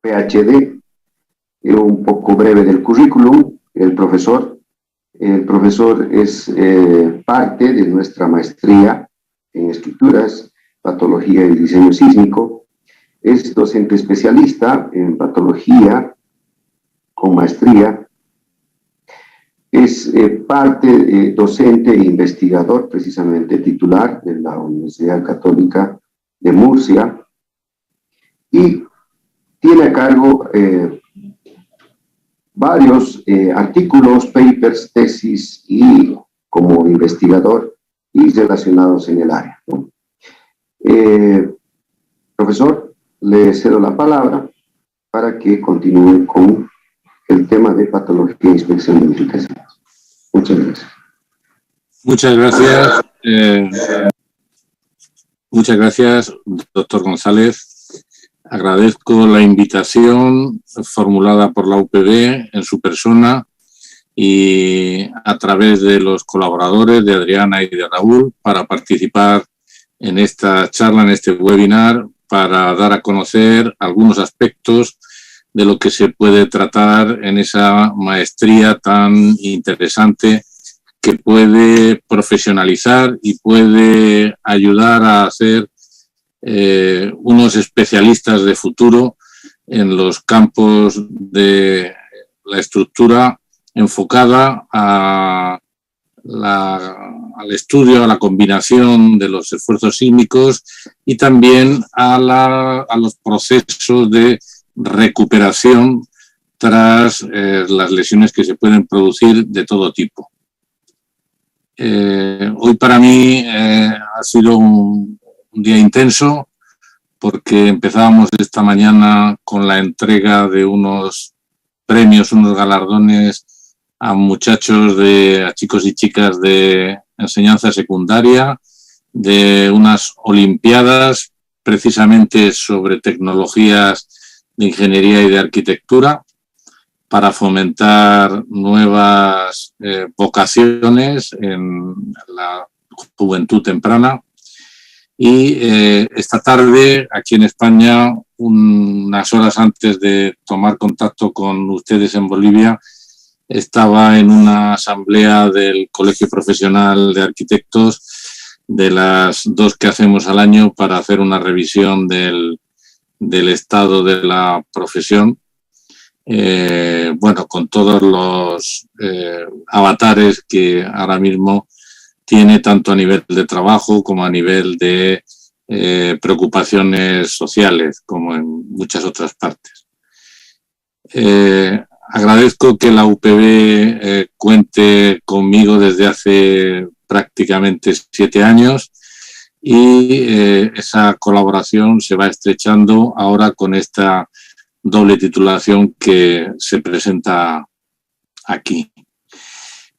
PhD. Un poco breve del currículum. El profesor es parte de nuestra maestría en estructuras, patología y diseño sísmico. Es docente especialista en patología con maestría. Es docente e investigador, precisamente titular de la Universidad Católica de Murcia, y tiene a cargo varios artículos, papers, tesis y como investigador y relacionados en el área, ¿no? Profesor, le cedo la palabra para que continúe con el tema de patología e inspección de edificaciones. Muchas gracias. Muchas gracias. Muchas gracias, doctor González. Agradezco la invitación formulada por la UPB en su persona y a través de los colaboradores de Adriana y de Raúl para participar en esta charla, en este webinar, para dar a conocer algunos aspectos de lo que se puede tratar en esa maestría tan interesante que puede profesionalizar y puede ayudar a ser unos especialistas de futuro en los campos de la estructura enfocada al estudio, a la combinación de los esfuerzos sísmicos y también a los procesos de recuperación tras las lesiones que se pueden producir de todo tipo. Hoy para mí ha sido un día intenso porque empezábamos esta mañana con la entrega de unos premios, unos galardones a muchachos, a chicos y chicas de enseñanza secundaria, de unas olimpiadas precisamente sobre tecnologías de ingeniería y de arquitectura para fomentar nuevas vocaciones en la juventud temprana. Y esta tarde, aquí en España, unas horas antes de tomar contacto con ustedes en Bolivia, estaba en una asamblea del Colegio Profesional de Arquitectos, de las 2 que hacemos al año, para hacer una revisión del estado de la profesión. Bueno, con todos los avatares que ahora mismo tiene, tanto a nivel de trabajo como a nivel de preocupaciones sociales, como en muchas otras partes. Agradezco que la UPB cuente conmigo desde hace prácticamente 7 años y esa colaboración se va estrechando ahora con esta doble titulación que se presenta aquí.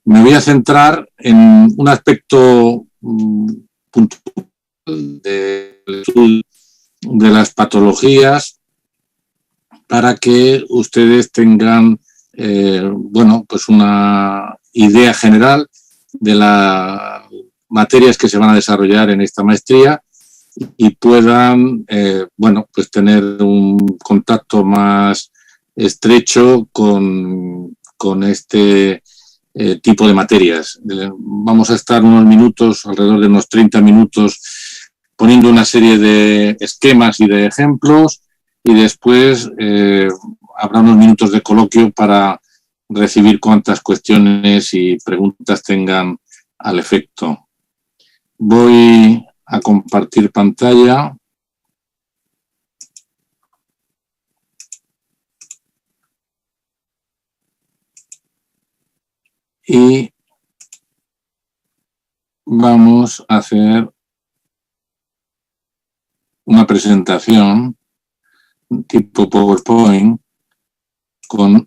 Me voy a centrar en un aspecto puntual de las patologías para que ustedes tengan bueno, pues una idea general de las materias que se van a desarrollar en esta maestría y puedan bueno, pues tener un contacto más estrecho con este tipo de materias. Vamos a estar unos minutos, alrededor de unos 30 minutos, poniendo una serie de esquemas y de ejemplos, y después habrá unos minutos de coloquio para recibir cuantas cuestiones y preguntas tengan al efecto. Voy a compartir pantalla. Y vamos a hacer una presentación tipo PowerPoint con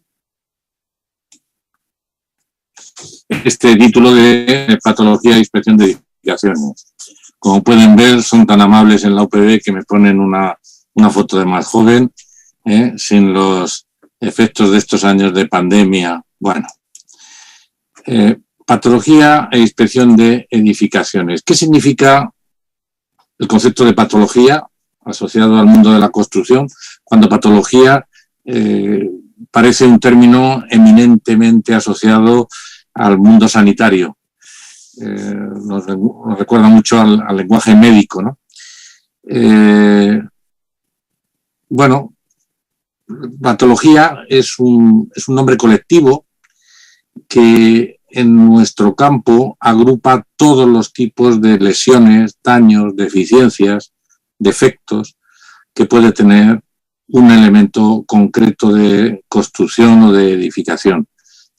este título de Patología e Inspección de Edificaciones. Como pueden ver, son tan amables en la UPB que me ponen una foto de más joven, sin los efectos de estos años de pandemia. Bueno, patología e inspección de edificaciones. ¿Qué significa el concepto de patología asociado al mundo de la construcción, cuando patología parece un término eminentemente asociado al mundo sanitario. Nos recuerda mucho al lenguaje médico, ¿no? Bueno, patología es un nombre colectivo que en nuestro campo agrupa todos los tipos de lesiones, daños, deficiencias, defectos que puede tener un elemento concreto de construcción o de edificación,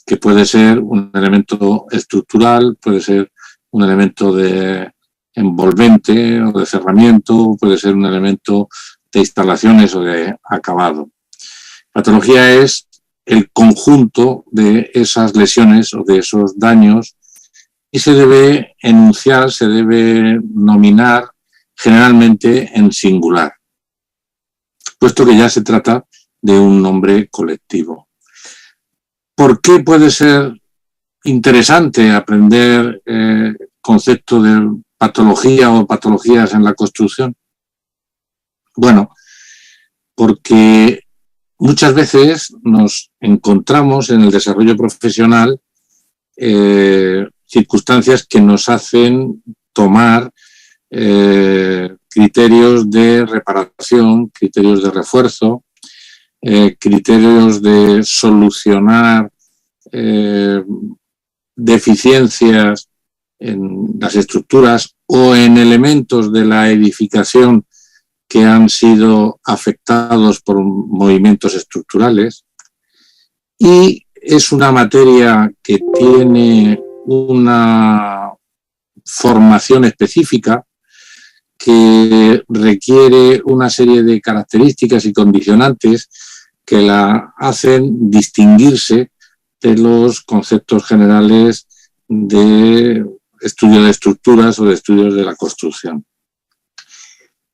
que puede ser un elemento estructural, puede ser un elemento de envolvente o de cerramiento, puede ser un elemento de instalaciones o de acabado. Patología es el conjunto de esas lesiones o de esos daños y se debe enunciar, se debe nominar generalmente en singular, puesto que ya se trata de un nombre colectivo. ¿Por qué puede ser interesante aprender concepto de patología o patologías en la construcción? Bueno, porque muchas veces nos encontramos en el desarrollo profesional circunstancias que nos hacen tomar criterios de reparación, criterios de refuerzo, criterios de solucionar deficiencias en las estructuras o en elementos de la edificación que han sido afectados por movimientos estructurales, y es una materia que tiene una formación específica que requiere una serie de características y condicionantes que la hacen distinguirse de los conceptos generales de estudio de estructuras o de estudios de la construcción.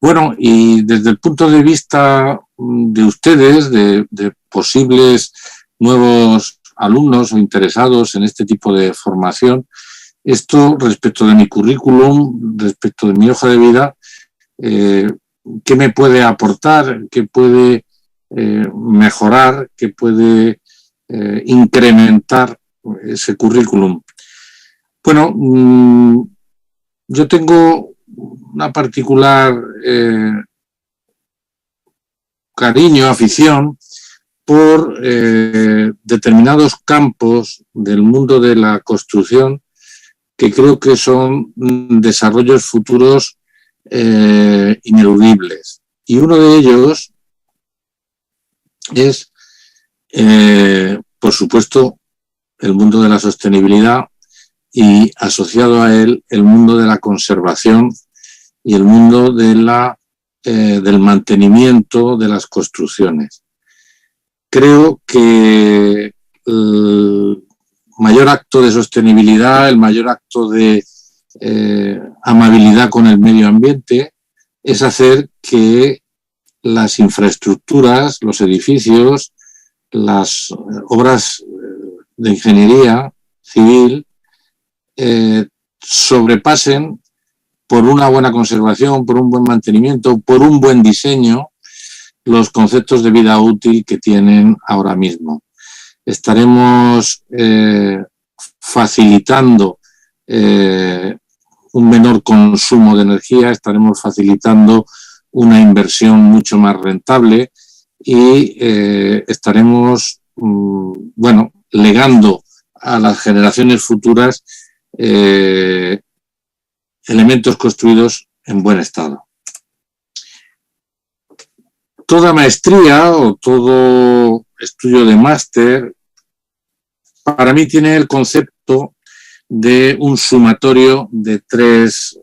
Bueno, y desde el punto de vista de ustedes, de posibles nuevos alumnos o interesados en este tipo de formación, esto respecto de mi currículum, respecto de mi hoja de vida, ¿qué me puede aportar? ¿Qué puede mejorar? ¿Qué puede incrementar ese currículum? Bueno, yo tengo una particular cariño, afición por determinados campos del mundo de la construcción que creo que son desarrollos futuros ineludibles. Y uno de ellos es, por supuesto, el mundo de la sostenibilidad y asociado a él el mundo de la conservación y el mundo de del mantenimiento de las construcciones. Creo que el mayor acto de sostenibilidad, el mayor acto de amabilidad con el medio ambiente es hacer que las infraestructuras, los edificios, las obras de ingeniería civil sobrepasen por una buena conservación, por un buen mantenimiento, por un buen diseño, los conceptos de vida útil que tienen ahora mismo. Estaremos facilitando un menor consumo de energía, estaremos facilitando una inversión mucho más rentable y estaremos, bueno, legando a las generaciones futuras elementos construidos en buen estado. Toda maestría o todo estudio de máster para mí tiene el concepto de un sumatorio de tres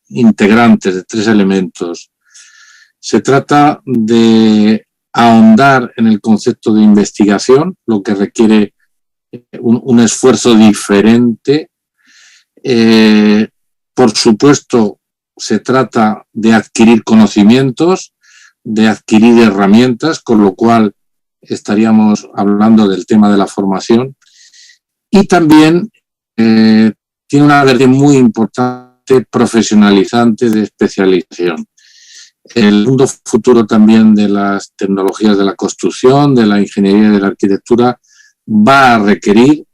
integrantes, de tres elementos. Se trata de ahondar en el concepto de investigación, lo que requiere un esfuerzo diferente. Por supuesto, se trata de adquirir conocimientos, de adquirir herramientas, con lo cual estaríamos hablando del tema de la formación. Y también tiene una vertiente muy importante profesionalizante de especialización. El mundo futuro también de las tecnologías de la construcción, de la ingeniería y de la arquitectura, va a requerir,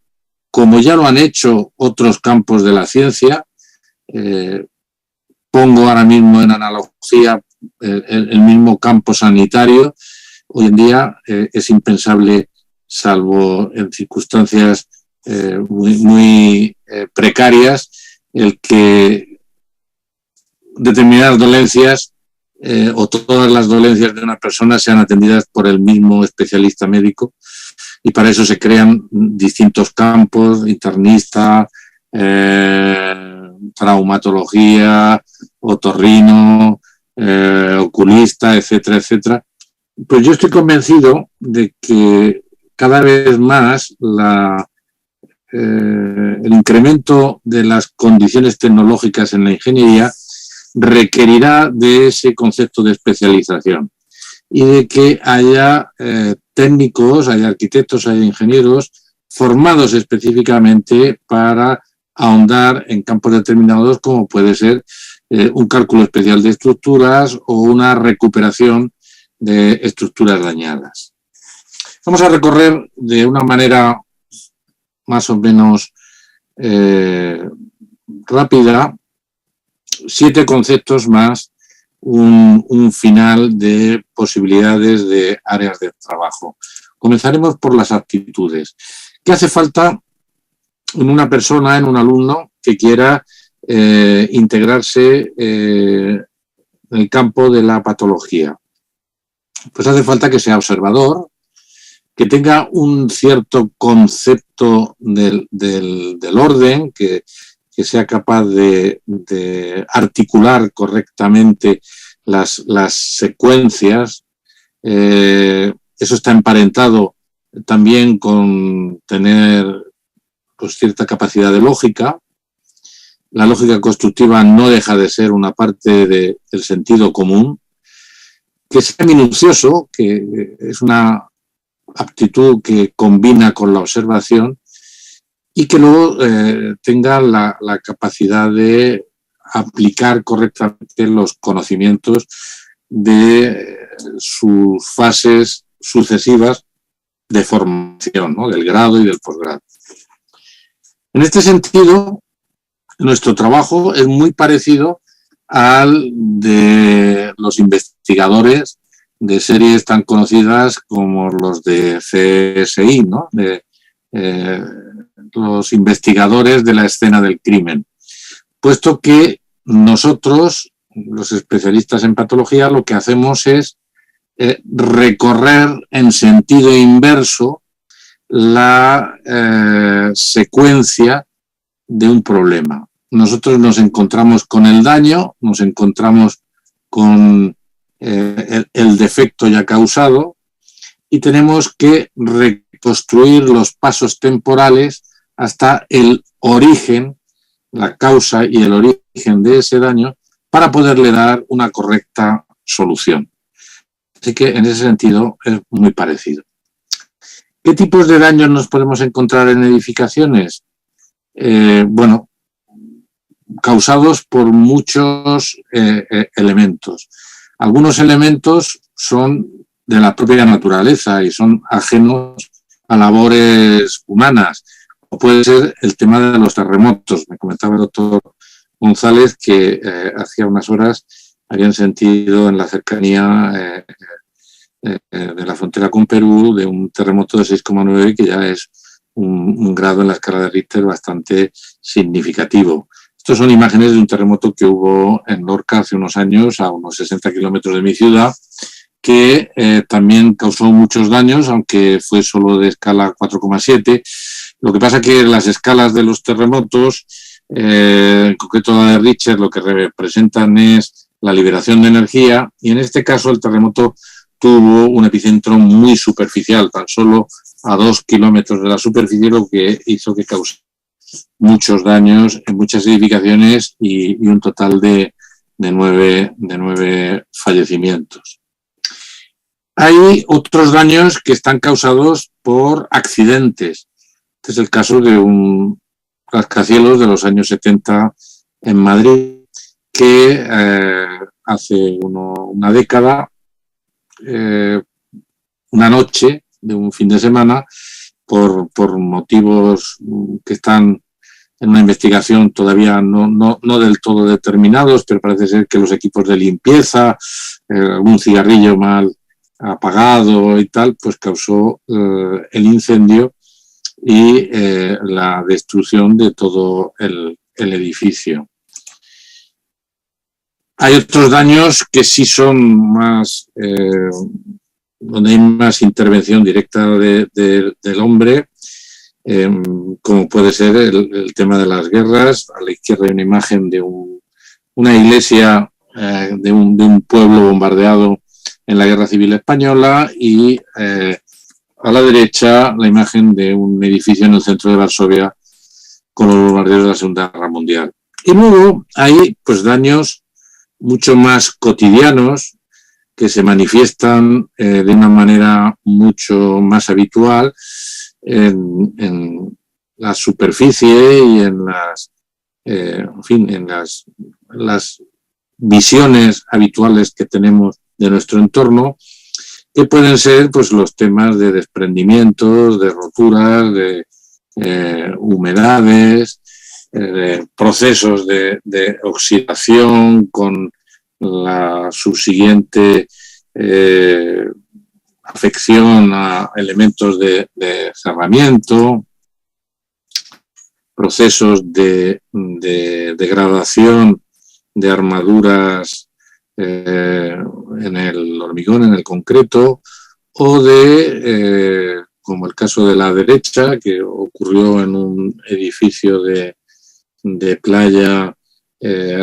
como ya lo han hecho otros campos de la ciencia, pongo ahora mismo en analogía el mismo campo sanitario. Hoy en día es impensable, salvo en circunstancias muy precarias, el que determinadas dolencias o todas las dolencias de una persona sean atendidas por el mismo especialista médico, y para eso se crean distintos campos: internista, traumatología, otorrino, oculista, etcétera, etcétera. Pues yo estoy convencido de que cada vez más el incremento de las condiciones tecnológicas en la ingeniería requerirá de ese concepto de especialización y de que haya técnicos, haya arquitectos, haya ingenieros formados específicamente para ahondar en campos determinados, como puede ser un cálculo especial de estructuras o una recuperación de estructuras dañadas. Vamos a recorrer de una manera más o menos rápida 7 conceptos más un final de posibilidades de áreas de trabajo. Comenzaremos por las aptitudes. ¿Qué hace falta en una persona, en un alumno que quiera integrarse en el campo de la patología? Pues hace falta que sea observador, que tenga un cierto concepto del orden, que sea capaz de articular correctamente las secuencias. Eso está emparentado también con tener pues cierta capacidad de lógica. La lógica constructiva no deja de ser una parte del sentido común. Que sea minucioso, que es una aptitud que combina con la observación, y que luego tenga la capacidad de aplicar correctamente los conocimientos de sus fases sucesivas de formación, ¿no? Del grado y del posgrado. En este sentido, nuestro trabajo es muy parecido al de los investigadores de series tan conocidas como los de CSI, ¿no? Los investigadores de la escena del crimen, puesto que nosotros, los especialistas en patología, lo que hacemos es recorrer en sentido inverso la secuencia de un problema. Nosotros nos encontramos con el daño, nos encontramos con el defecto ya causado, y tenemos que reconstruir los pasos temporales hasta el origen, la causa y el origen de ese daño, para poderle dar una correcta solución. Así que en ese sentido es muy parecido. ¿Qué tipos de daños nos podemos encontrar en edificaciones? Bueno, causados por muchos elementos. Algunos elementos son de la propia naturaleza y son ajenos a labores humanas. O puede ser el tema de los terremotos. Me comentaba el doctor González que hacía unas horas habían sentido en la cercanía de la frontera con Perú de un terremoto de 6,9, que ya es un grado en la escala de Richter bastante significativo. Estos son imágenes de un terremoto que hubo en Lorca hace unos años, a unos 60 kilómetros de mi ciudad, que también causó muchos daños, aunque fue solo de escala 4,7. Lo que pasa es que las escalas de los terremotos, en concreto la de Richter, lo que representan es la liberación de energía, y en este caso el terremoto tuvo un epicentro muy superficial, tan solo a 2 kilómetros de la superficie, lo que hizo que causara muchos daños en muchas edificaciones y un total de 9 fallecimientos. Hay otros daños que están causados por accidentes. Este es el caso de un rascacielos de los años 70 en Madrid, que hace una década, una noche de un fin de semana, por motivos que están en una investigación todavía no del todo determinados, pero parece ser que los equipos de limpieza, algún cigarrillo mal apagado y tal, pues causó el incendio y la destrucción de todo el edificio. Hay otros daños que sí son más, donde hay más intervención directa del hombre, como puede ser el tema de las guerras. A la izquierda hay una imagen de una iglesia de un pueblo bombardeado en la Guerra Civil Española y a la derecha la imagen de un edificio en el centro de Varsovia con los bombardeos de la Segunda Guerra Mundial. Y luego hay pues daños mucho más cotidianos que se manifiestan de una manera mucho más habitual en la superficie y en las visiones habituales que tenemos de nuestro entorno, que pueden ser pues los temas de desprendimientos, de roturas, de humedades, procesos de oxidación con la subsiguiente afección a elementos de cerramiento, procesos de degradación de armaduras en el hormigón, en el concreto, o como el caso de la derecha, que ocurrió en un edificio de playa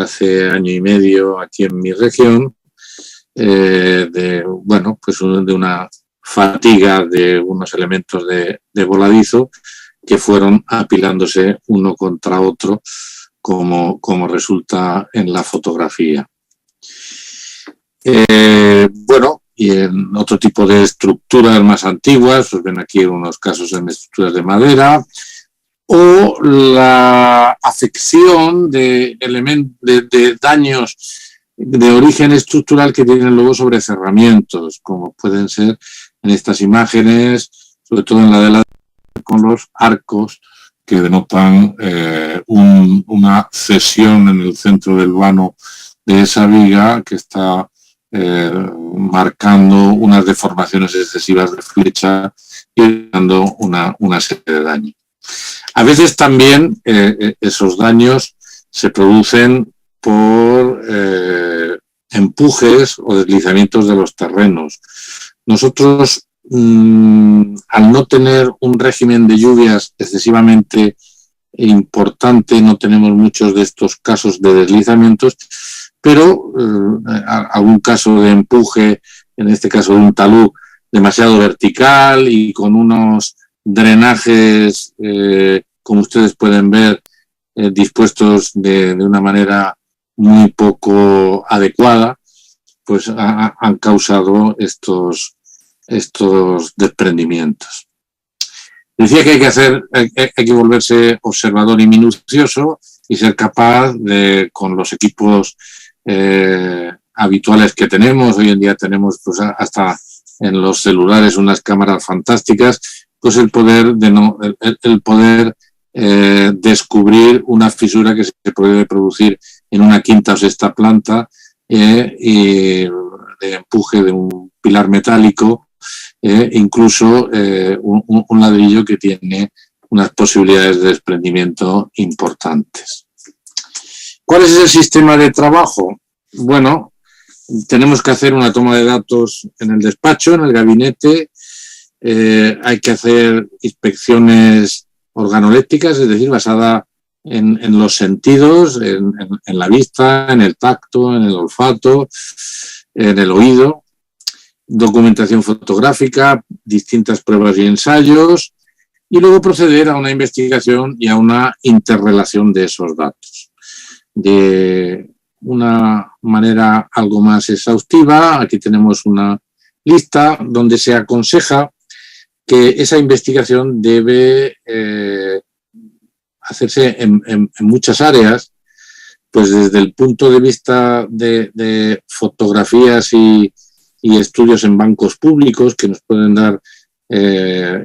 hace año y medio aquí en mi región, de una fatiga de unos elementos de voladizo que fueron apilándose uno contra otro, como resulta en la fotografía. Y en otro tipo de estructuras más antiguas, pues ven aquí unos casos en estructuras de madera, o la afección de daños de origen estructural que tienen luego sobre cerramientos, como pueden ser en estas imágenes, sobre todo en la de la con los arcos que denotan una cesión en el centro del vano de esa viga que está marcando unas deformaciones excesivas de flecha y dando una serie de daños. A veces también esos daños se producen por empujes o deslizamientos de los terrenos. Nosotros, al no tener un régimen de lluvias excesivamente importante, no tenemos muchos de estos casos de deslizamientos, pero algún caso de empuje, en este caso de un talud demasiado vertical y con unos drenajes, como ustedes pueden ver, dispuestos de una manera muy poco adecuada, pues han causado estos desprendimientos. Decía que hay que volverse observador y minucioso y ser capaz de, con los equipos habituales que tenemos, hoy en día tenemos pues hasta en los celulares unas cámaras fantásticas, pues el poder descubrir una fisura que se puede producir en una quinta o sexta planta y de empuje de un pilar metálico, incluso un ladrillo que tiene unas posibilidades de desprendimiento importantes. ¿Cuál es el sistema de trabajo? Bueno, tenemos que hacer una toma de datos en el despacho, en el gabinete. Hay que hacer inspecciones organolépticas, es decir, basada en los sentidos, en la vista, en el tacto, en el olfato, en el oído. Documentación fotográfica, distintas pruebas y ensayos, y luego proceder a una investigación y a una interrelación de esos datos. De una manera algo más exhaustiva, aquí tenemos una lista donde se aconseja que esa investigación debe hacerse en muchas áreas, pues desde el punto de vista de fotografías y estudios en bancos públicos que nos pueden dar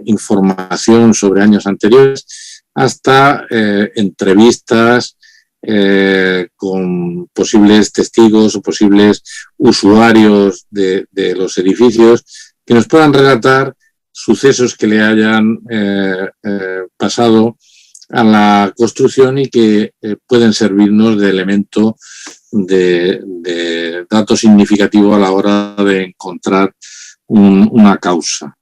información sobre años anteriores, hasta entrevistas con posibles testigos o posibles usuarios de los edificios que nos puedan relatar sucesos que le hayan pasado a la construcción y que pueden servirnos de elemento de dato significativo a la hora de encontrar una causa.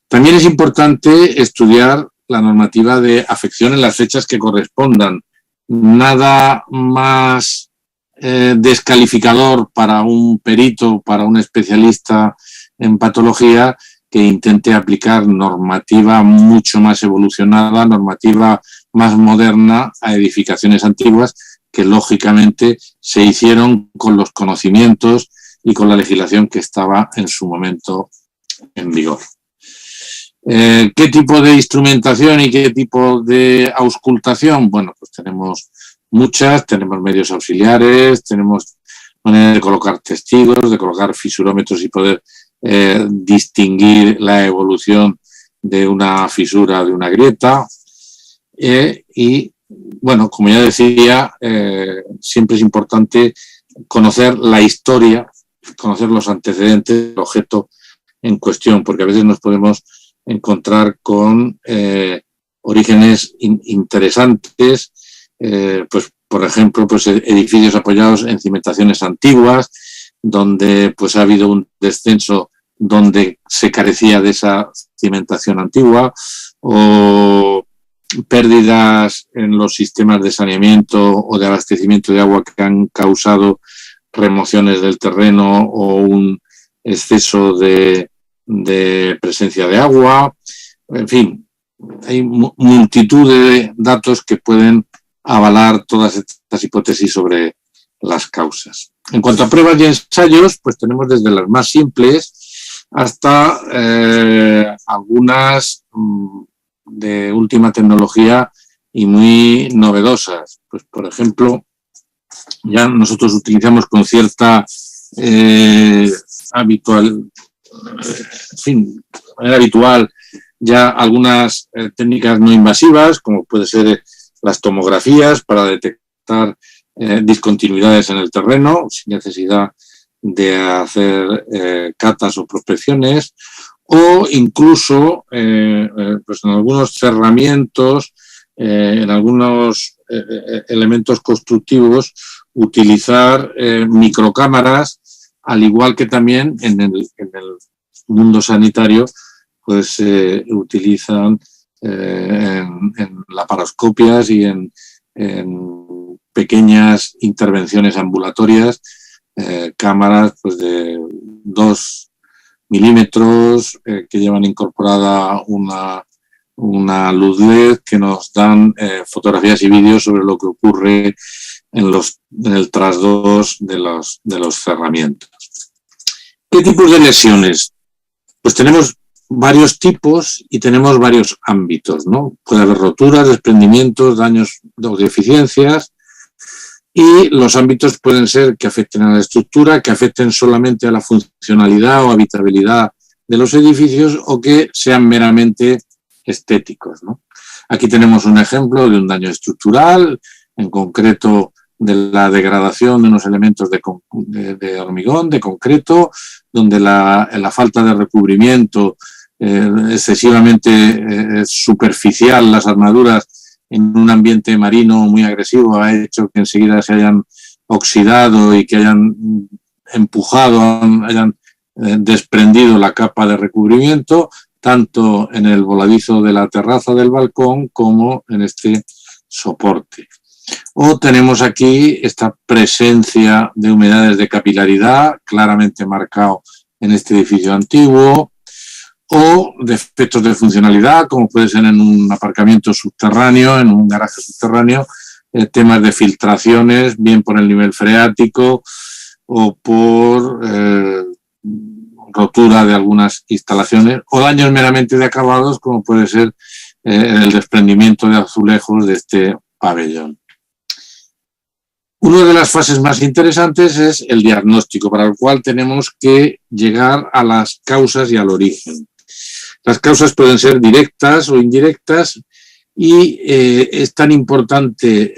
También es importante estudiar la normativa de afección en las fechas que correspondan. Nada más descalificador para un perito, para un especialista en patología, que intente aplicar normativa mucho más evolucionada, normativa más moderna a edificaciones antiguas que lógicamente se hicieron con los conocimientos y con la legislación que estaba en su momento en vigor. ¿Qué tipo de instrumentación y qué tipo de auscultación? Bueno, pues tenemos muchas, tenemos medios auxiliares, tenemos manera de colocar testigos, de colocar fisurómetros y poder distinguir la evolución de una fisura, de una grieta. Y, bueno, como ya decía, siempre es importante conocer la historia, conocer los antecedentes del objeto en cuestión, porque a veces nos podemos encontrar con orígenes interesantes, pues por ejemplo, pues edificios apoyados en cimentaciones antiguas, donde pues ha habido un descenso donde se carecía de esa cimentación antigua, o pérdidas en los sistemas de saneamiento o de abastecimiento de agua que han causado remociones del terreno o un exceso de presencia de agua. En fin, hay multitud de datos que pueden avalar todas estas hipótesis sobre las causas. En cuanto a pruebas y ensayos, pues tenemos desde las más simples hasta algunas de última tecnología y muy novedosas. Pues, por ejemplo, ya nosotros utilizamos con cierta manera habitual ya algunas técnicas no invasivas, como puede ser las tomografías para detectar discontinuidades en el terreno sin necesidad de hacer catas o prospecciones, o incluso pues en algunos cerramientos, en algunos elementos constructivos, utilizar microcámaras, al igual que también en el mundo sanitario pues se utilizan en laparoscopias y en pequeñas intervenciones ambulatorias, cámaras pues de 2 milímetros que llevan incorporada una luz LED que nos dan fotografías y vídeos sobre lo que ocurre en el trasdos de los cerramientos. ¿Qué tipos de lesiones? Pues tenemos varios tipos y tenemos varios ámbitos, ¿no? Puede haber roturas, desprendimientos, daños o deficiencias, y los ámbitos pueden ser que afecten a la estructura, que afecten solamente a la funcionalidad o habitabilidad de los edificios, o que sean meramente estéticos, ¿no? Aquí tenemos un ejemplo de un daño estructural, en concreto de la degradación de unos elementos de hormigón, de concreto, donde la falta de recubrimiento excesivamente superficial, las armaduras en un ambiente marino muy agresivo, ha hecho que enseguida se hayan oxidado y que hayan empujado, hayan desprendido la capa de recubrimiento, tanto en el voladizo de la terraza del balcón como en este soporte. O tenemos aquí esta presencia de humedades de capilaridad, claramente marcado en este edificio antiguo, o defectos de funcionalidad, como puede ser en un aparcamiento subterráneo, en un garaje subterráneo, temas de filtraciones, bien por el nivel freático o por rotura de algunas instalaciones, o daños meramente de acabados, como puede ser el desprendimiento de azulejos de este pabellón. Una de las fases más interesantes es el diagnóstico, para el cual tenemos que llegar a las causas y al origen. Las causas pueden ser directas o indirectas y es tan importante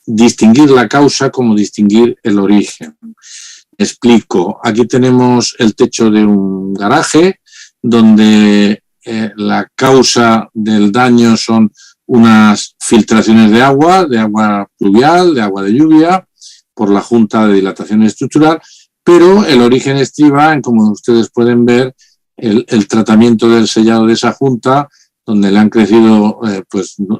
distinguir la causa como distinguir el origen. Explico, aquí tenemos el techo de un garaje donde la causa del daño son unas filtraciones de agua pluvial, de agua de lluvia, por la junta de dilatación estructural, pero el origen estriba en, como ustedes pueden ver, el tratamiento del sellado de esa junta, donde le han crecido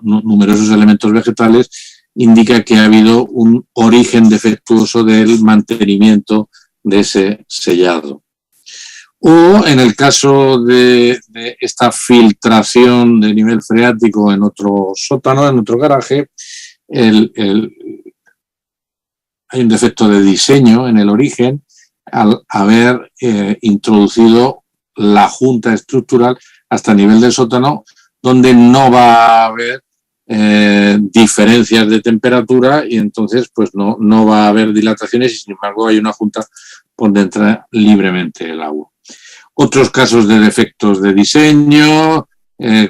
numerosos elementos vegetales, indica que ha habido un origen defectuoso del mantenimiento de ese sellado. O en el caso de esta filtración de nivel freático en otro sótano, en otro garaje, hay un defecto de diseño en el origen al haber introducido la junta estructural hasta el nivel del sótano, donde no va a haber diferencias de temperatura y entonces pues no va a haber dilataciones y sin embargo hay una junta por donde entra libremente el agua. Otros casos de defectos de diseño,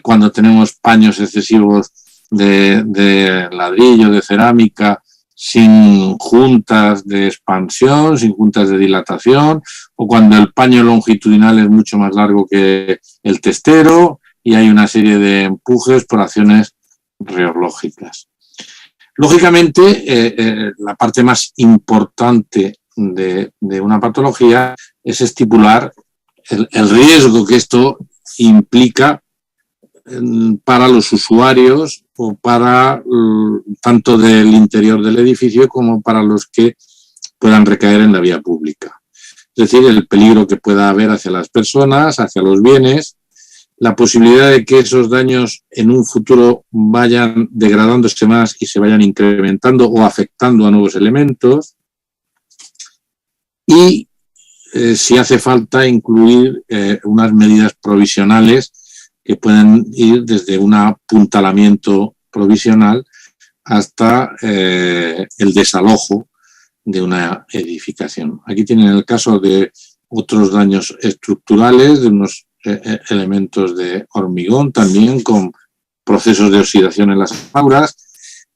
cuando tenemos paños excesivos de ladrillo, de cerámica, sin juntas de expansión, sin juntas de dilatación, o cuando el paño longitudinal es mucho más largo que el testero y hay una serie de empujes por acciones reológicas. Lógicamente, la parte más importante de una patología es estipular el riesgo que esto implica para los usuarios o para tanto del interior del edificio como para los que puedan recaer en la vía pública. Es decir, el peligro que pueda haber hacia las personas, hacia los bienes, la posibilidad de que esos daños en un futuro vayan degradándose más y se vayan incrementando o afectando a nuevos elementos y si hace falta incluir unas medidas provisionales que pueden ir desde un apuntalamiento provisional hasta el desalojo de una edificación. Aquí tienen el caso de otros daños estructurales, de unos elementos de hormigón también con procesos de oxidación en las auras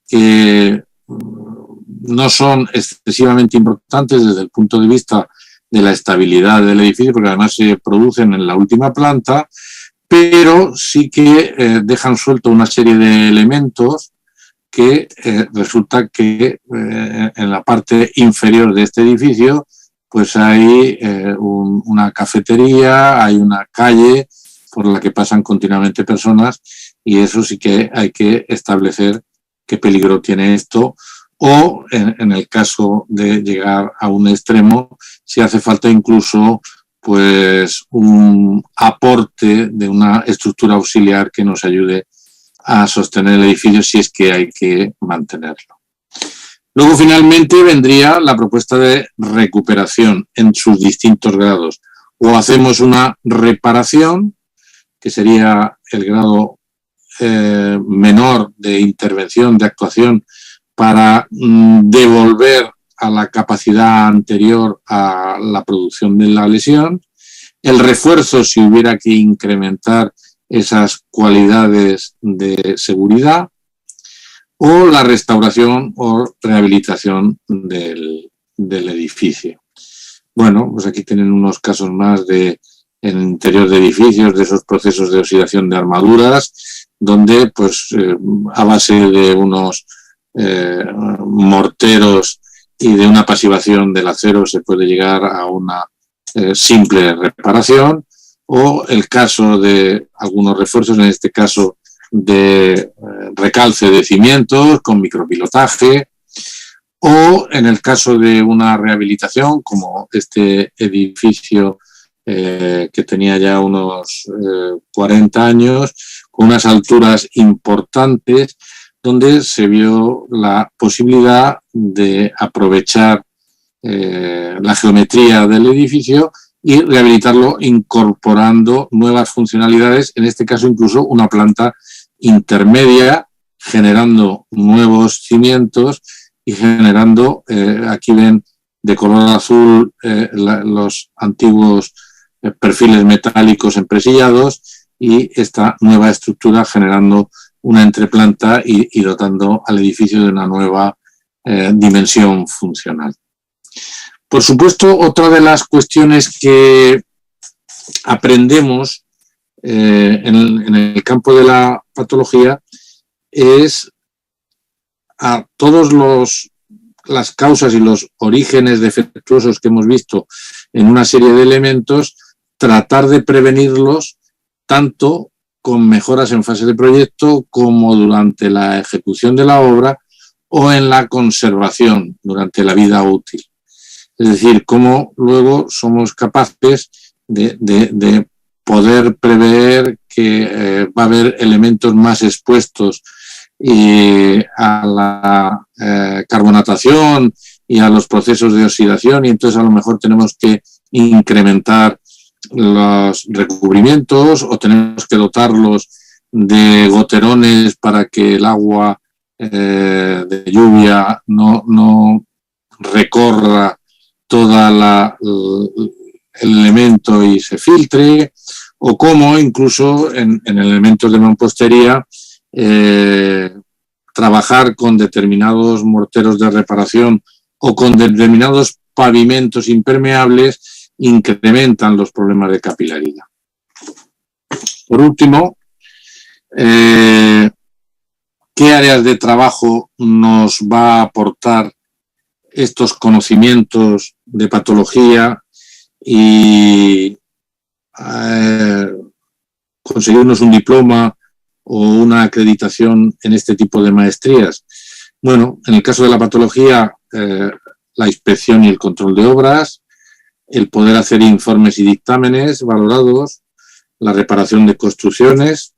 que no son excesivamente importantes desde el punto de vista de la estabilidad del edificio, porque además se producen en la última planta, pero sí que dejan suelto una serie de elementos que resulta que en la parte inferior de este edificio pues hay una cafetería, hay una calle por la que pasan continuamente personas y eso sí que hay que establecer qué peligro tiene esto o en el caso de llegar a un extremo, si hace falta incluso pues un aporte de una estructura auxiliar que nos ayude a sostener el edificio si es que hay que mantenerlo. Luego, finalmente, vendría la propuesta de recuperación en sus distintos grados. O hacemos una reparación, que sería el grado menor de intervención, de actuación, para devolver a la capacidad anterior a la producción de la lesión. El refuerzo, si hubiera que incrementar esas cualidades de seguridad, o la restauración o rehabilitación del edificio. Bueno, pues aquí tienen unos casos más en el interior de edificios, de esos procesos de oxidación de armaduras, donde pues a base de unos morteros y de una pasivación del acero se puede llegar a una simple reparación, o el caso de algunos refuerzos, en este caso de recalce de cimientos con micropilotaje, o en el caso de una rehabilitación como este edificio que tenía ya unos 40 años, con unas alturas importantes, donde se vio la posibilidad de aprovechar la geometría del edificio y rehabilitarlo incorporando nuevas funcionalidades, en este caso incluso una planta intermedia, generando nuevos cimientos y generando, aquí ven de color azul los antiguos perfiles metálicos empresillados y esta nueva estructura generando una entreplanta y dotando al edificio de una nueva dimensión funcional. Por supuesto, otra de las cuestiones que aprendemos en el campo de la patología es a todos las causas y los orígenes defectuosos que hemos visto en una serie de elementos, tratar de prevenirlos tanto con mejoras en fase de proyecto como durante la ejecución de la obra o en la conservación durante la vida útil. Es decir, cómo luego somos capaces de poder prever que va a haber elementos más expuestos a la carbonatación y a los procesos de oxidación, y entonces a lo mejor tenemos que incrementar los recubrimientos o tenemos que dotarlos de goterones para que el agua de lluvia no recorra todo el elemento y se filtre, o como incluso en elementos de mampostería trabajar con determinados morteros de reparación o con determinados pavimentos impermeables incrementan los problemas de capilaridad. Por último, ¿qué áreas de trabajo nos va a aportar estos conocimientos de patología y conseguirnos un diploma o una acreditación en este tipo de maestrías? Bueno, en el caso de la patología, la inspección y el control de obras, el poder hacer informes y dictámenes valorados, la reparación de construcciones,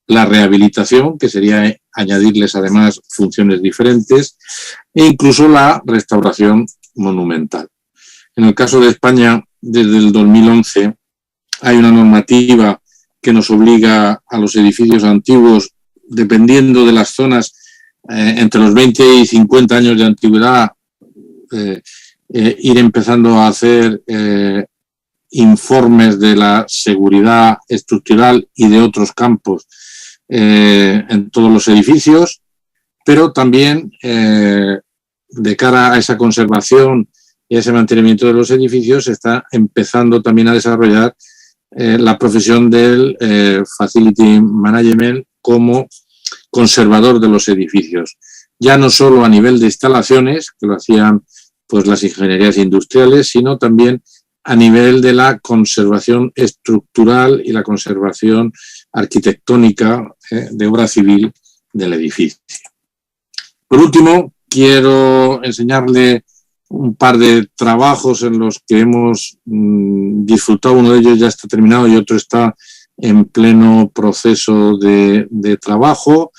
la rehabilitación, que sería añadirles además funciones diferentes, e incluso la restauración monumental. En el caso de España, desde el 2011, hay una normativa que nos obliga a los edificios antiguos, dependiendo de las zonas, entre los 20 y 50 años de antigüedad, ir empezando a hacer informes de la seguridad estructural y de otros campos en todos los edificios, pero también de cara a esa conservación y a ese mantenimiento de los edificios se está empezando también a desarrollar la profesión del Facility Management como conservador de los edificios, ya no solo a nivel de instalaciones, que lo hacían pues las ingenierías industriales, sino también a nivel de la conservación estructural y la conservación arquitectónica de obra civil del edificio. Por último, quiero enseñarle un par de trabajos en los que hemos disfrutado. Uno de ellos ya está terminado y otro está en pleno proceso de trabajo,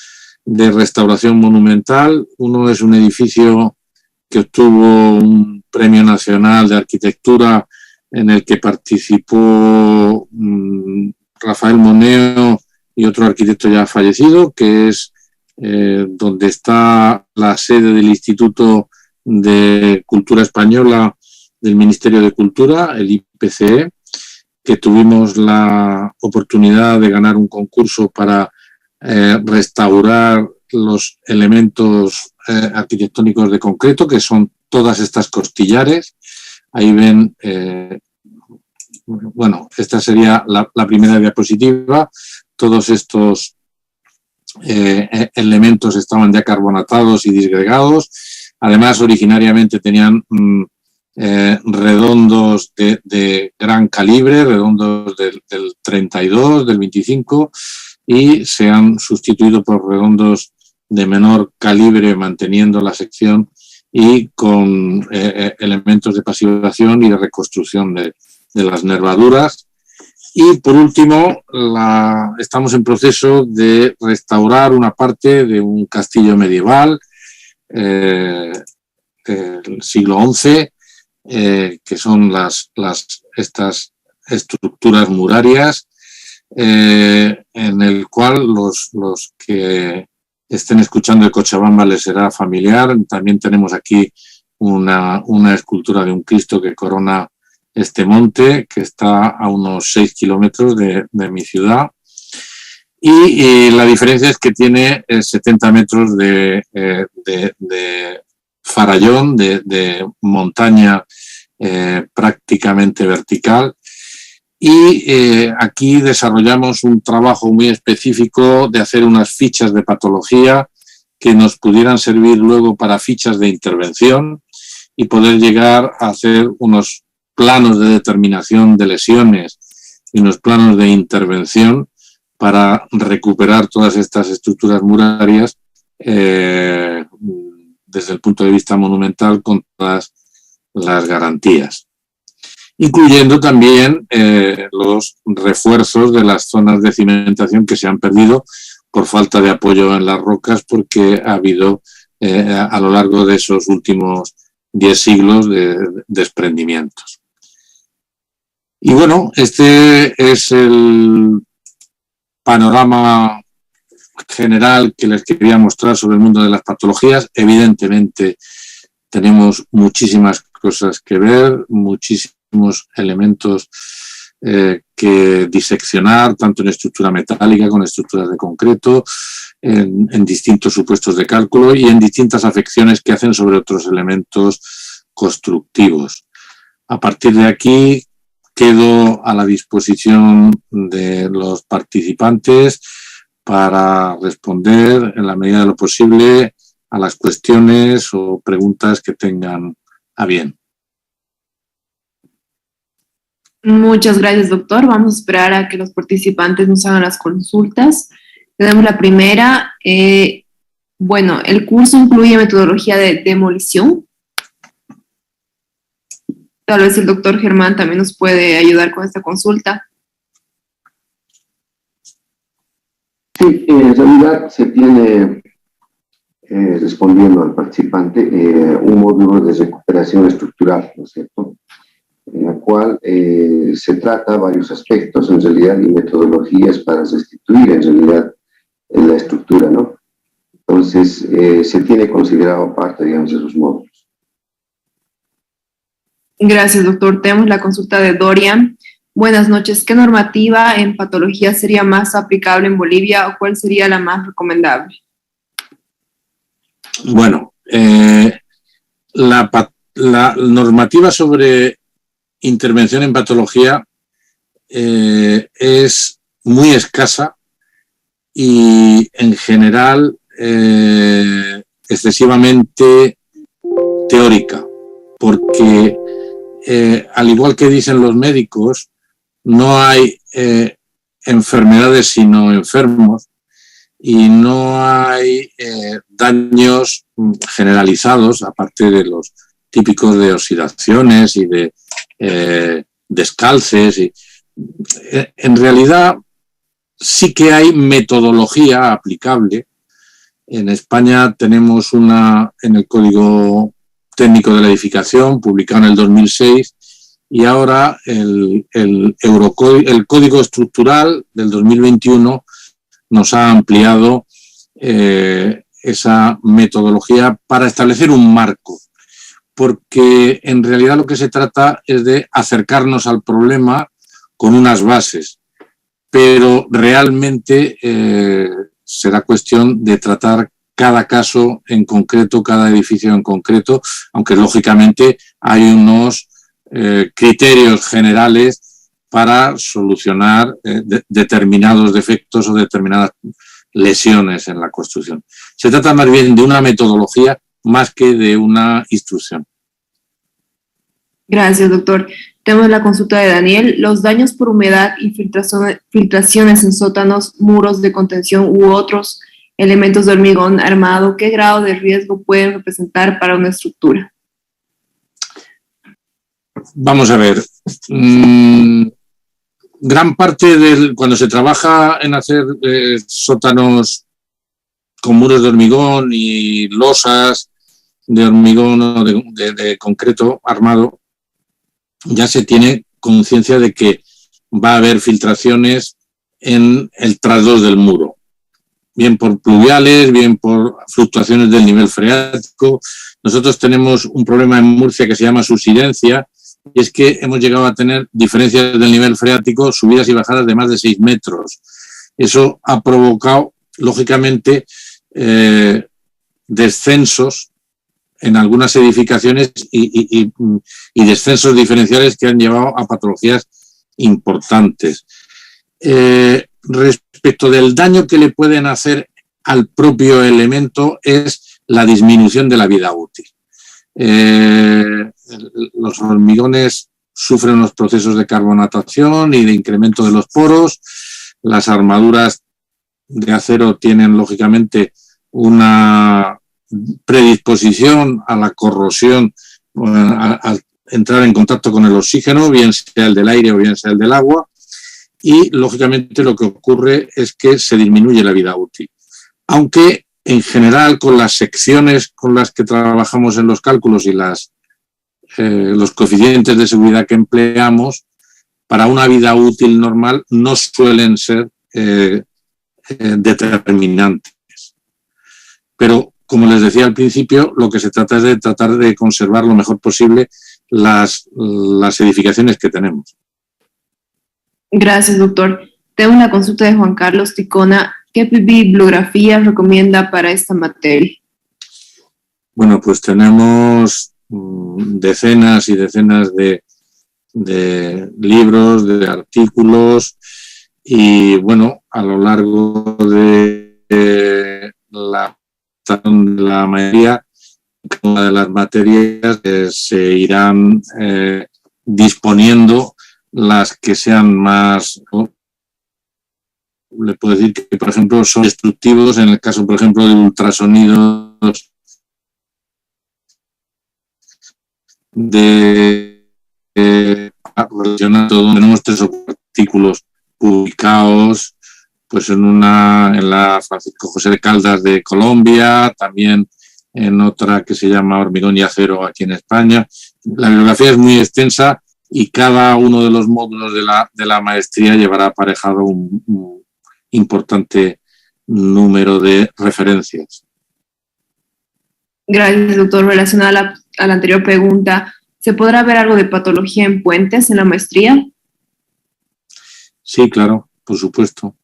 de restauración monumental. Uno es un edificio que obtuvo un premio nacional de arquitectura en el que participó Rafael Moneo y otro arquitecto ya fallecido, que es donde está la sede del Instituto de Cultura Española del Ministerio de Cultura, el IPCE, que tuvimos la oportunidad de ganar un concurso para restaurar los elementos arquitectónicos de concreto, que son todas estas costillares. Ahí ven, bueno, esta sería la primera diapositiva. Todos estos elementos estaban ya carbonatados y disgregados. Además, originariamente tenían redondos de gran calibre, redondos del 32, del 25, y se han sustituido por redondos de menor calibre, manteniendo la sección y con elementos de pasivación y de reconstrucción de las nervaduras. Y por último, estamos en proceso de restaurar una parte de un castillo medieval del siglo XI, que son estas estructuras murarias, en el cual los que estén escuchando de Cochabamba les será familiar. También tenemos aquí una escultura de un Cristo que corona este monte, que está a unos 6 kilómetros de mi ciudad. Y la diferencia es que tiene 70 metros de farallón, de montaña prácticamente vertical. Y aquí desarrollamos un trabajo muy específico de hacer unas fichas de patología que nos pudieran servir luego para fichas de intervención y poder llegar a hacer unos planos de determinación de lesiones y unos planos de intervención para recuperar todas estas estructuras murarias desde el punto de vista monumental con todas las garantías, incluyendo también los refuerzos de las zonas de cimentación que se han perdido por falta de apoyo en las rocas, porque ha habido a lo largo de esos últimos 10 siglos de desprendimientos. Y bueno, este es el panorama general que les quería mostrar sobre el mundo de las patologías. Evidentemente tenemos muchísimas cosas que ver, muchísimos elementos que diseccionar, tanto en estructura metálica como en estructuras de concreto, en distintos supuestos de cálculo y en distintas afecciones que hacen sobre otros elementos constructivos. A partir de aquí quedo a la disposición de los participantes para responder en la medida de lo posible a las cuestiones o preguntas que tengan a bien. Muchas gracias, doctor. Vamos a esperar a que los participantes nos hagan las consultas. Tenemos la primera. Bueno, ¿el curso incluye metodología de demolición? Tal vez el doctor Germán también nos puede ayudar con esta consulta. Sí, en realidad se tiene, respondiendo al participante, un módulo de recuperación estructural, ¿no es cierto?, en la cual se trata varios aspectos, en realidad, y metodologías para restituir, en realidad, la estructura, ¿no? Entonces, se tiene considerado parte, digamos, de esos módulos. Gracias, doctor. Tenemos la consulta de Dorian. Buenas noches. ¿Qué normativa en patología sería más aplicable en Bolivia o cuál sería la más recomendable? Bueno, la normativa sobre intervención en patología es muy escasa y en general excesivamente teórica, porque al igual que dicen los médicos, no hay enfermedades sino enfermos y no hay daños generalizados, aparte de los típicos de oxidaciones y de descalces. En realidad sí que hay metodología aplicable. En España tenemos una en el Código Técnico de la Edificación, publicado en el 2006, y ahora el Código Estructural del 2021 nos ha ampliado esa metodología para establecer un marco, porque en realidad lo que se trata es de acercarnos al problema con unas bases, pero realmente será cuestión de tratar cada caso en concreto, cada edificio en concreto, aunque lógicamente hay unos criterios generales para solucionar determinados defectos o determinadas lesiones en la construcción. Se trata más bien de una metodología más que de una instrucción. Gracias, doctor. Tenemos la consulta de Daniel. Los daños por humedad y filtraciones en sótanos, muros de contención u otros elementos de hormigón armado, ¿qué grado de riesgo pueden representar para una estructura? Vamos a ver. Gran parte cuando se trabaja en hacer sótanos con muros de hormigón y losas de hormigón o de concreto armado, ya se tiene conciencia de que va a haber filtraciones en el trasdós del muro. bien por pluviales, bien por fluctuaciones del nivel freático. Nosotros tenemos un problema en Murcia que se llama subsidencia, y es que hemos llegado a tener diferencias del nivel freático, subidas y bajadas de más de 6 metros. Eso ha provocado, lógicamente, descensos en algunas edificaciones y descensos diferenciales que han llevado a patologías importantes. Respecto del daño que le pueden hacer al propio elemento es la disminución de la vida útil. Los hormigones sufren unos procesos de carbonatación y de incremento de los poros. Las armaduras de acero tienen, lógicamente, una predisposición a la corrosión, a entrar en contacto con el oxígeno, bien sea el del aire o bien sea el del agua, y lógicamente lo que ocurre es que se disminuye la vida útil. Aunque en general con las secciones con las que trabajamos en los cálculos y los coeficientes de seguridad que empleamos, para una vida útil normal no suelen ser determinantes. Pero, como les decía al principio, lo que se trata es de tratar de conservar lo mejor posible las edificaciones que tenemos. Gracias, doctor. Tengo una consulta de Juan Carlos Ticona. ¿Qué bibliografía recomienda para esta materia? Bueno, pues tenemos decenas y decenas de libros, de artículos, y bueno, a lo largo de la mayoría de las materias se irán disponiendo las que sean más, le puedo decir que, por ejemplo, son destructivos en el caso, por ejemplo, de ultrasonidos relacionados, tenemos 3 o 4 artículos publicados, pues en la Francisco José de Caldas de Colombia, también en otra que se llama Hormigón y Acero aquí en España. La bibliografía es muy extensa y cada uno de los módulos de la maestría llevará aparejado un importante número de referencias. Gracias, doctor. Relacionada a la anterior pregunta, ¿se podrá ver algo de patología en puentes en la maestría? Sí, claro, por supuesto.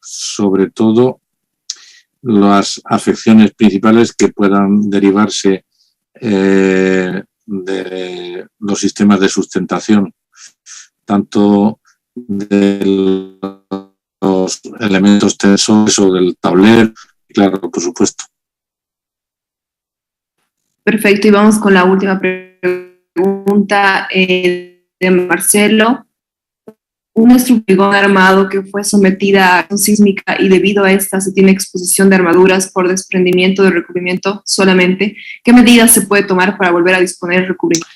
Sobre todo las afecciones principales que puedan derivarse de los sistemas de sustentación, tanto de los elementos tensores o del tablero, claro, por supuesto. Perfecto, y vamos con la última pregunta de Marcelo. Una estructura armado que fue sometida a acción sísmica y debido a esta se tiene exposición de armaduras por desprendimiento de recubrimiento solamente. ¿Qué medidas se puede tomar para volver a disponer el recubrimiento?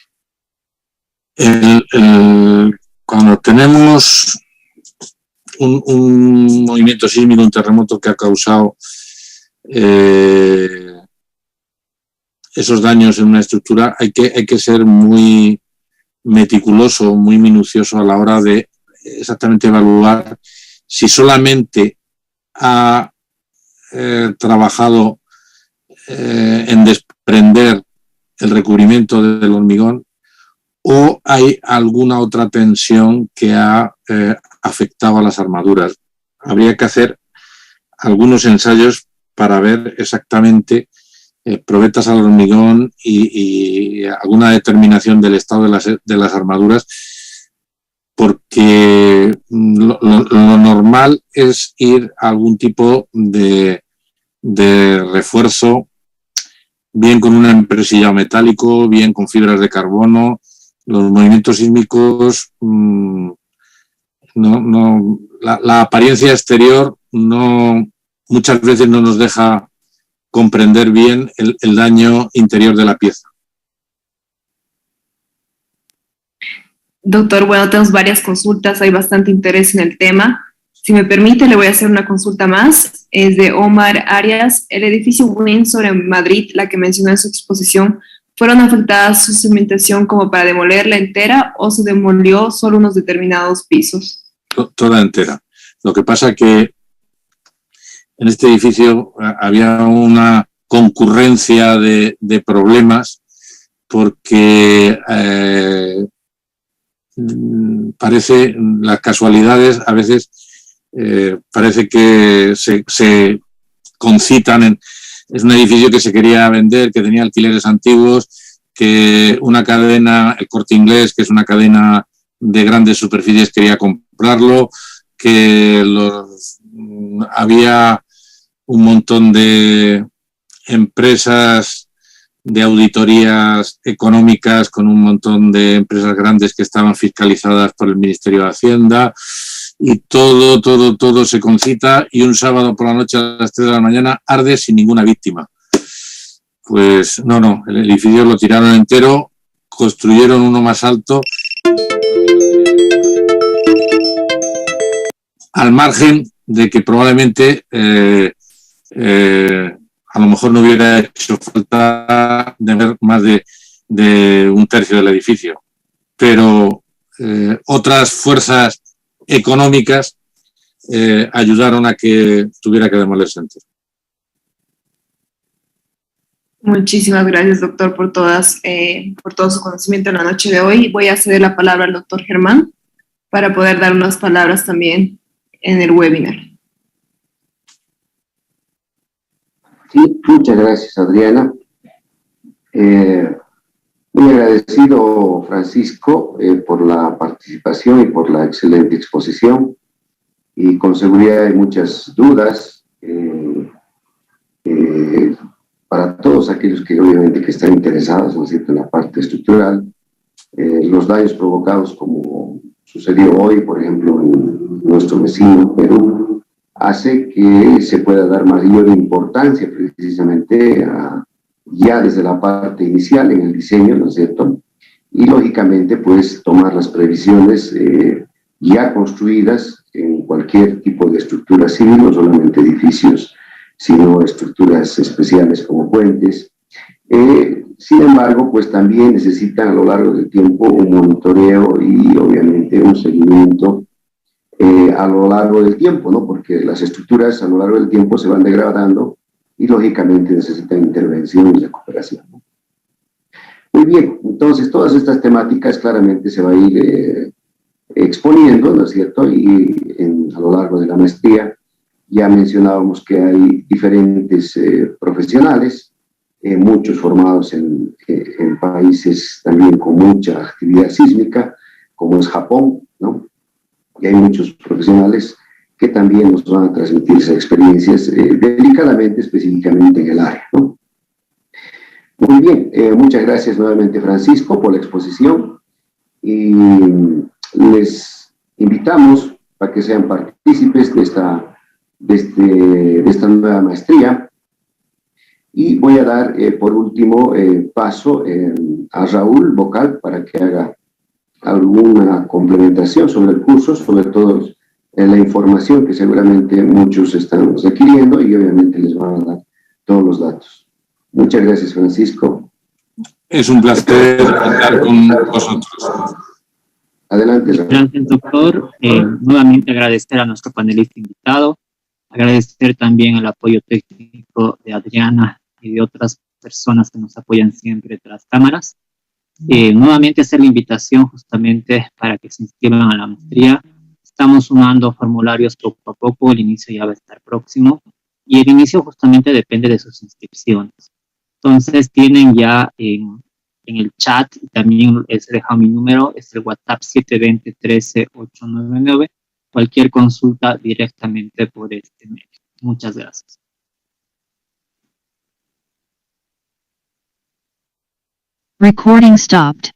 Cuando tenemos un movimiento sísmico, un terremoto que ha causado esos daños en una estructura, hay que ser muy meticuloso, muy minucioso a la hora de exactamente evaluar si solamente ha trabajado en desprender el recubrimiento del hormigón o hay alguna otra tensión que ha afectado a las armaduras. Habría que hacer algunos ensayos para ver exactamente probetas al hormigón y alguna determinación del estado de las armaduras, porque lo normal es ir a algún tipo de refuerzo, bien con un empresillado metálico, bien con fibras de carbono. Los movimientos sísmicos, la apariencia exterior muchas veces no nos deja comprender bien el daño interior de la pieza. Doctor, bueno, tenemos varias consultas, hay bastante interés en el tema. Si me permite, le voy a hacer una consulta más. Es de Omar Arias. El edificio Windsor en Madrid, la que mencionó en su exposición, ¿fueron afectadas su cimentación como para demolerla entera o se demolió solo unos determinados pisos? Toda entera. Lo que pasa que en este edificio había una concurrencia de problemas porque parece, las casualidades a veces parece que se concitan es un edificio que se quería vender, que tenía alquileres antiguos, que una cadena, el Corte Inglés, que es una cadena de grandes superficies, quería comprarlo, que había un montón de empresas de auditorías económicas con un montón de empresas grandes que estaban fiscalizadas por el Ministerio de Hacienda y todo se concita y un sábado por la noche a las 3 de la mañana arde sin ninguna víctima. Pues no, el edificio lo tiraron entero, construyeron uno más alto al margen de que probablemente a lo mejor no hubiera hecho falta de ver más de un tercio del edificio, pero otras fuerzas económicas ayudaron a que tuviera que demolerse entero. Muchísimas gracias, doctor, por todo su conocimiento en la noche de hoy. Voy a ceder la palabra al doctor Germán para poder dar unas palabras también en el webinar. Sí, muchas gracias, Adriana. Muy agradecido, Francisco, por la participación y por la excelente exposición. Y con seguridad hay muchas dudas para todos aquellos que obviamente que están interesados, ¿no es cierto?, en la parte estructural. Los daños provocados, como sucedió hoy, por ejemplo, en nuestro vecino Perú, hace que se pueda dar mayor importancia precisamente ya desde la parte inicial en el diseño, ¿no es cierto? Y lógicamente, pues, tomar las previsiones ya construidas en cualquier tipo de estructura civil, no solamente edificios, sino estructuras especiales como puentes. Sin embargo, pues también necesitan a lo largo del tiempo un monitoreo y obviamente un seguimiento a lo largo del tiempo, ¿no? Porque las estructuras a lo largo del tiempo se van degradando y lógicamente necesitan intervención y recuperación, ¿no? Muy bien, entonces todas estas temáticas claramente se va a ir exponiendo, ¿no es cierto? Y a lo largo de la maestría ya mencionábamos que hay diferentes profesionales, muchos formados en países también con mucha actividad sísmica, como es Japón, ¿no? Y hay muchos profesionales que también nos van a transmitir esas experiencias delicadamente, específicamente en el área, ¿no? Muy bien, muchas gracias nuevamente, Francisco, por la exposición y les invitamos para que sean partícipes de esta nueva maestría. Y voy a dar, por último, paso a Raúl Bocal para que haga alguna complementación sobre el curso, sobre todo la información que seguramente muchos están requiriendo y obviamente les van a dar todos los datos. Muchas gracias, Francisco. Es un placer estar con vosotros. Adelante, Raúl. Gracias, doctor. Nuevamente agradecer a nuestro panelista invitado, agradecer también el apoyo técnico de Adriana y de otras personas que nos apoyan siempre tras cámaras. Nuevamente hacer la invitación justamente para que se inscriban a la maestría. Estamos sumando formularios poco a poco, el inicio ya va a estar próximo y el inicio justamente depende de sus inscripciones. Entonces tienen ya en el chat, y también les he dejado mi número, es el WhatsApp 720-13-899, cualquier consulta directamente por este medio. Muchas gracias. Recording stopped.